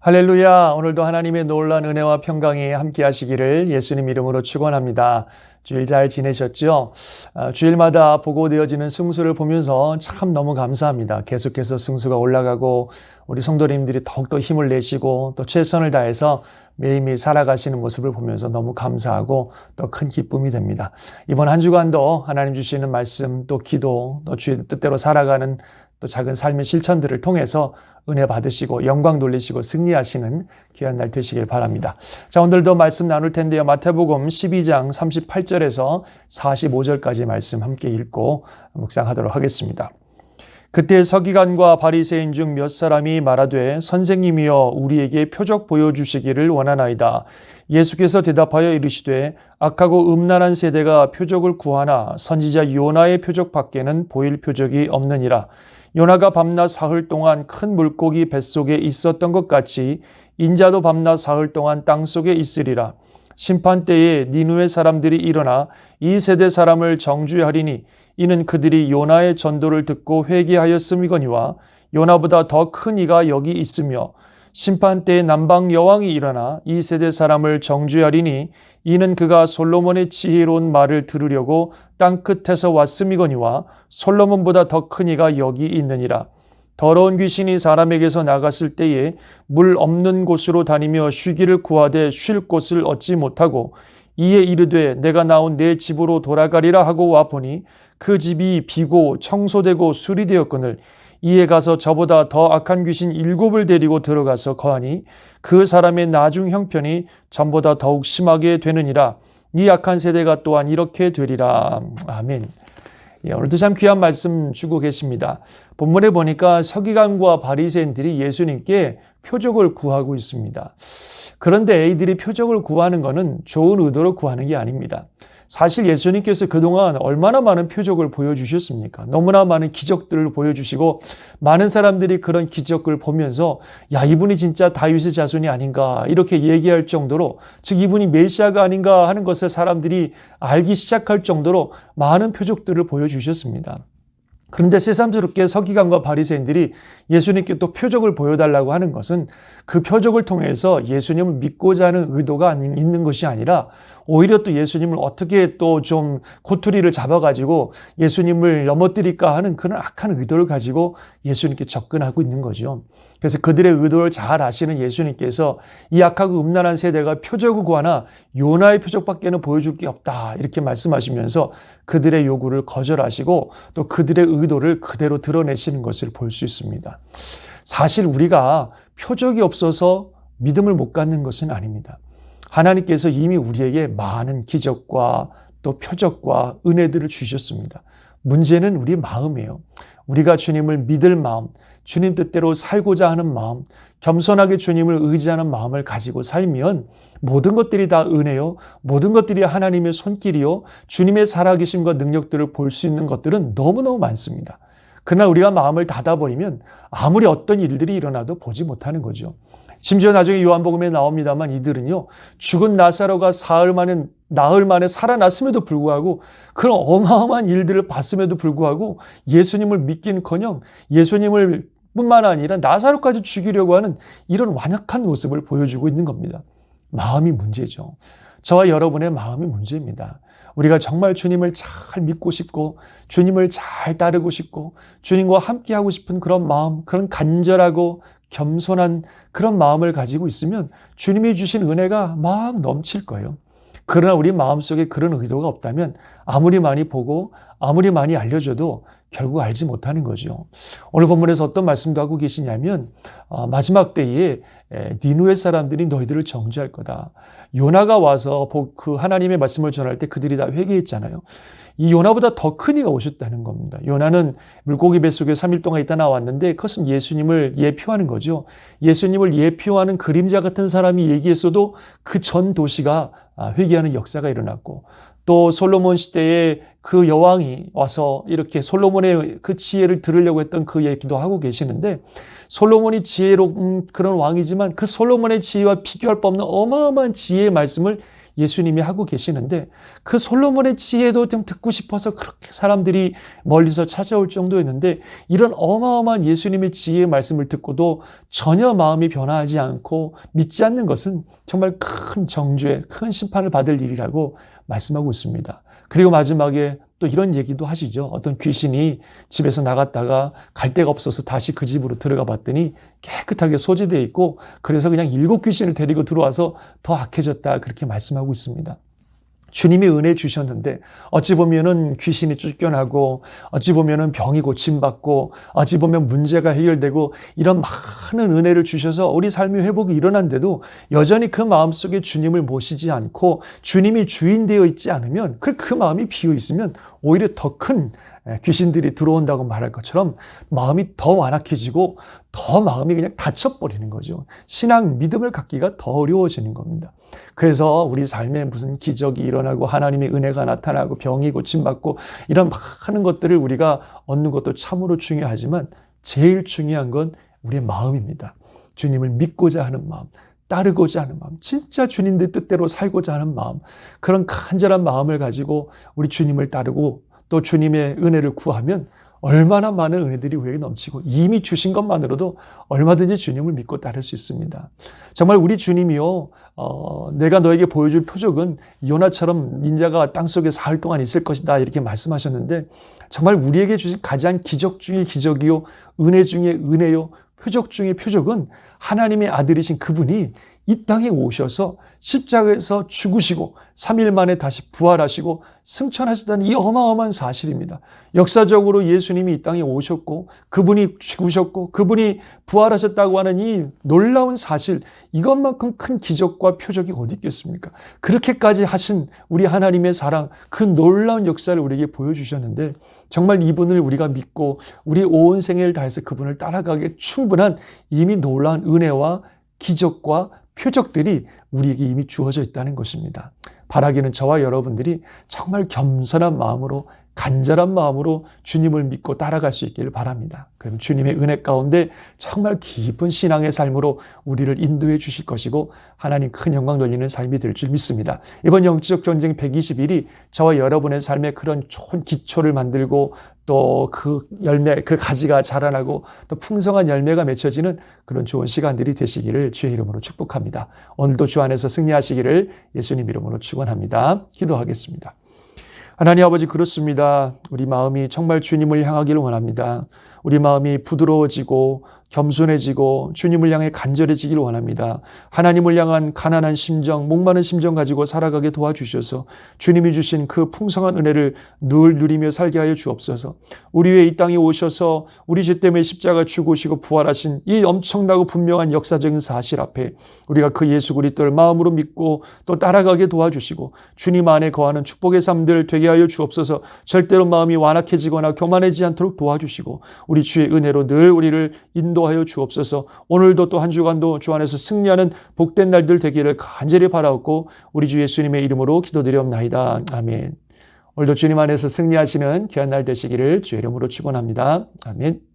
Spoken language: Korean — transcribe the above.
할렐루야. 오늘도 하나님의 놀라운 은혜와 평강이 함께 하시기를 예수님 이름으로 축원합니다. 주일 잘 지내셨죠? 주일마다 보고되어지는 승수를 보면서 참 너무 감사합니다. 계속해서 승수가 올라가고 우리 성도님들이 더욱더 힘을 내시고 또 최선을 다해서 매일매일 살아가시는 모습을 보면서 너무 감사하고 또 큰 기쁨이 됩니다. 이번 한 주간도 하나님 주시는 말씀 또 기도 또 주의 뜻대로 살아가는 또 작은 삶의 실천들을 통해서 은혜 받으시고 영광 돌리시고 승리하시는 귀한 날 되시길 바랍니다. 자, 오늘도 말씀 나눌 텐데요. 마태복음 12장 38절에서 45절까지 말씀 함께 읽고 묵상하도록 하겠습니다. 그때 서기관과 바리새인 중 몇 사람이 말하되 선생님이여 우리에게 표적 보여주시기를 원하나이다. 예수께서 대답하여 이르시되 악하고 음란한 세대가 표적을 구하나 선지자 요나의 표적 밖에는 보일 표적이 없느니라. 요나가 밤낮 사흘 동안 큰 물고기 뱃속에 있었던 것 같이 인자도 밤낮 사흘 동안 땅속에 있으리라. 심판 때에 니느웨 사람들이 일어나 이 세대 사람을 정죄하리니 이는 그들이 요나의 전도를 듣고 회개하였음이거니와 요나보다 더 큰 이가 여기 있으며 심판 때에 남방 여왕이 일어나 이 세대 사람을 정죄하리니 이는 그가 솔로몬의 지혜로운 말을 들으려고 땅끝에서 왔음이거니와 솔로몬보다 더 큰 이가 여기 있느니라. 더러운 귀신이 사람에게서 나갔을 때에 물 없는 곳으로 다니며 쉬기를 구하되 쉴 곳을 얻지 못하고 이에 이르되 내가 나온 내 집으로 돌아가리라 하고 와보니 그 집이 비고 청소되고 수리되었거늘 이에 가서 저보다 더 악한 귀신 7을 데리고 들어가서 거하니 그 사람의 나중 형편이 전보다 더욱 심하게 되느니라. 이 악한 세대가 또한 이렇게 되리라. 아멘. 오늘도 참 귀한 말씀 주고 계십니다. 본문에 보니까 서기관과 바리새인들이 예수님께 표적을 구하고 있습니다. 그런데 이들이 표적을 구하는 것은 좋은 의도로 구하는 게 아닙니다. 사실 예수님께서 그동안 얼마나 많은 표적을 보여주셨습니까? 너무나 많은 기적들을 보여주시고 많은 사람들이 그런 기적을 보면서 야, 이분이 진짜 다윗의 자손이 아닌가 이렇게 얘기할 정도로, 즉 이분이 메시아가 아닌가 하는 것을 사람들이 알기 시작할 정도로 많은 표적들을 보여주셨습니다. 그런데 새삼스럽게 서기관과 바리새인들이 예수님께 또 표적을 보여달라고 하는 것은 그 표적을 통해서 예수님을 믿고자 하는 의도가 있는 것이 아니라 오히려 또 예수님을 어떻게 또 좀 고투리를 잡아가지고 예수님을 넘어뜨릴까 하는 그런 악한 의도를 가지고 예수님께 접근하고 있는 거죠. 그래서 그들의 의도를 잘 아시는 예수님께서 이 악하고 음란한 세대가 표적을 구하나 요나의 표적밖에는 보여줄 게 없다 이렇게 말씀하시면서 그들의 요구를 거절하시고 또 그들의 의도를 그대로 드러내시는 것을 볼 수 있습니다. 사실 우리가 표적이 없어서 믿음을 못 갖는 것은 아닙니다. 하나님께서 이미 우리에게 많은 기적과 또 표적과 은혜들을 주셨습니다. 문제는 우리 마음이에요. 우리가 주님을 믿을 마음, 주님 뜻대로 살고자 하는 마음, 겸손하게 주님을 의지하는 마음을 가지고 살면 모든 것들이 다 은혜요, 모든 것들이 하나님의 손길이요, 주님의 살아계심과 능력들을 볼 수 있는 것들은 너무너무 많습니다. 그러나 우리가 마음을 닫아버리면 아무리 어떤 일들이 일어나도 보지 못하는 거죠. 심지어 나중에 요한복음에 나옵니다만 이들은요, 죽은 나사로가 나흘 만에 살아났음에도 불구하고 그런 어마어마한 일들을 봤음에도 불구하고 예수님을 믿긴커녕 예수님을 뿐만 아니라 나사로까지 죽이려고 하는 이런 완악한 모습을 보여주고 있는 겁니다. 마음이 문제죠. 저와 여러분의 마음이 문제입니다. 우리가 정말 주님을 잘 믿고 싶고 주님을 잘 따르고 싶고 주님과 함께하고 싶은 그런 마음, 그런 간절하고 겸손한 그런 마음을 가지고 있으면 주님이 주신 은혜가 막 넘칠 거예요. 그러나 우리 마음속에 그런 의도가 없다면 아무리 많이 보고 아무리 많이 알려줘도 결국 알지 못하는 거죠. 오늘 본문에서 어떤 말씀도 하고 계시냐면 마지막 때에 니느웨 사람들이 너희들을 정죄할 거다. 요나가 와서 그 하나님의 말씀을 전할 때 그들이 다 회개했잖아요. 이 요나보다 더 큰 이가 오셨다는 겁니다. 요나는 물고기 뱃속에 3일 동안 있다 나왔는데 그것은 예수님을 예표하는 거죠. 예수님을 예표하는 그림자 같은 사람이 얘기했어도 그 전 도시가 회개하는 역사가 일어났고, 또 솔로몬 시대에 그 여왕이 와서 이렇게 솔로몬의 그 지혜를 들으려고 했던 그 얘기도 하고 계시는데, 솔로몬이 지혜로운 그런 왕이지만 그 솔로몬의 지혜와 비교할 바 없는 어마어마한 지혜의 말씀을 예수님이 하고 계시는데 그 솔로몬의 지혜도 좀 듣고 싶어서 그렇게 사람들이 멀리서 찾아올 정도였는데 이런 어마어마한 예수님의 지혜의 말씀을 듣고도 전혀 마음이 변화하지 않고 믿지 않는 것은 정말 큰 정죄, 큰 심판을 받을 일이라고 말씀하고 있습니다. 그리고 마지막에 또 이런 얘기도 하시죠. 어떤 귀신이 집에서 나갔다가 갈 데가 없어서 다시 그 집으로 들어가 봤더니 깨끗하게 소지되어 있고 그래서 그냥 7 귀신을 데리고 들어와서 더 악해졌다 그렇게 말씀하고 있습니다. 주님이 은혜 주셨는데 어찌 보면은 귀신이 쫓겨나고 어찌 보면은 병이 고침받고 어찌 보면 문제가 해결되고 이런 많은 은혜를 주셔서 우리 삶의 회복이 일어난데도 여전히 그 마음속에 주님을 모시지 않고 주님이 주인 되어 있지 않으면 그 마음이 비어 있으면 오히려 더 큰 귀신들이 들어온다고 말할 것처럼 마음이 더 완악해지고 더 마음이 그냥 닫혀버리는 거죠. 신앙, 믿음을 갖기가 더 어려워지는 겁니다. 그래서 우리 삶에 무슨 기적이 일어나고 하나님의 은혜가 나타나고 병이 고침받고 이런 많은 것들을 우리가 얻는 것도 참으로 중요하지만 제일 중요한 건 우리의 마음입니다. 주님을 믿고자 하는 마음, 따르고자 하는 마음, 진짜 주님의 뜻대로 살고자 하는 마음, 그런 간절한 마음을 가지고 우리 주님을 따르고 또 주님의 은혜를 구하면 얼마나 많은 은혜들이 우리에게 넘치고 이미 주신 것만으로도 얼마든지 주님을 믿고 따를 수 있습니다. 정말 우리 주님이요, 내가 너에게 보여줄 표적은 요나처럼 인자가 땅속에 사흘 동안 있을 것이다 이렇게 말씀하셨는데 정말 우리에게 주신 가장 기적 중의 기적이요, 은혜 중의 은혜요, 표적 중의 표적은 하나님의 아들이신 그분이 이 땅에 오셔서 십자가에서 죽으시고 3일 만에 다시 부활하시고 승천하셨다는 이 어마어마한 사실입니다. 역사적으로 예수님이 이 땅에 오셨고 그분이 죽으셨고 그분이 부활하셨다고 하는 이 놀라운 사실, 이것만큼 큰 기적과 표적이 어디 있겠습니까? 그렇게까지 하신 우리 하나님의 사랑, 그 놀라운 역사를 우리에게 보여주셨는데 정말 이분을 우리가 믿고 우리 온 생애를 다해서 그분을 따라가기에 충분한 이미 놀라운 은혜와 기적과 표적들이 우리에게 이미 주어져 있다는 것입니다. 바라기는 저와 여러분들이 정말 겸손한 마음으로 간절한 마음으로 주님을 믿고 따라갈 수 있기를 바랍니다. 그럼 주님의 은혜 가운데 정말 깊은 신앙의 삶으로 우리를 인도해 주실 것이고 하나님 큰 영광 돌리는 삶이 될 줄 믿습니다. 이번 영적 전쟁 120일이 저와 여러분의 삶에 그런 좋은 기초를 만들고 또 그 열매, 그 가지가 자라나고 또 풍성한 열매가 맺혀지는 그런 좋은 시간들이 되시기를 주의 이름으로 축복합니다. 오늘도 주 안에서 승리하시기를 예수님 이름으로 축원합니다. 기도하겠습니다. 하나님 아버지, 그렇습니다. 우리 마음이 정말 주님을 향하기를 원합니다. 우리 마음이 부드러워지고 겸손해지고 주님을 향해 간절해지기를 원합니다. 하나님을 향한 가난한 심정, 목마른 심정 가지고 살아가게 도와주셔서 주님이 주신 그 풍성한 은혜를 늘 누리며 살게 하여 주옵소서. 우리 위에 이 땅에 오셔서 우리 죄 때문에 십자가 죽으시고 부활하신 이 엄청나고 분명한 역사적인 사실 앞에 우리가 그 예수 그리스도를 마음으로 믿고 또 따라가게 도와주시고 주님 안에 거하는 축복의 삶들 되게 하여 주옵소서. 절대로 마음이 완악해지거나 교만해지지 않도록 도와주시고 우리 주의 은혜로 늘 우리를 인도하여 주옵소서. 오늘도 또 한 주간도 주 안에서 승리하는 복된 날들 되기를 간절히 바라옵고 우리 주 예수님의 이름으로 기도드리옵나이다. 아멘. 오늘도 주님 안에서 승리하시는 귀한 날 되시기를 주의 이름으로 축원합니다. 아멘.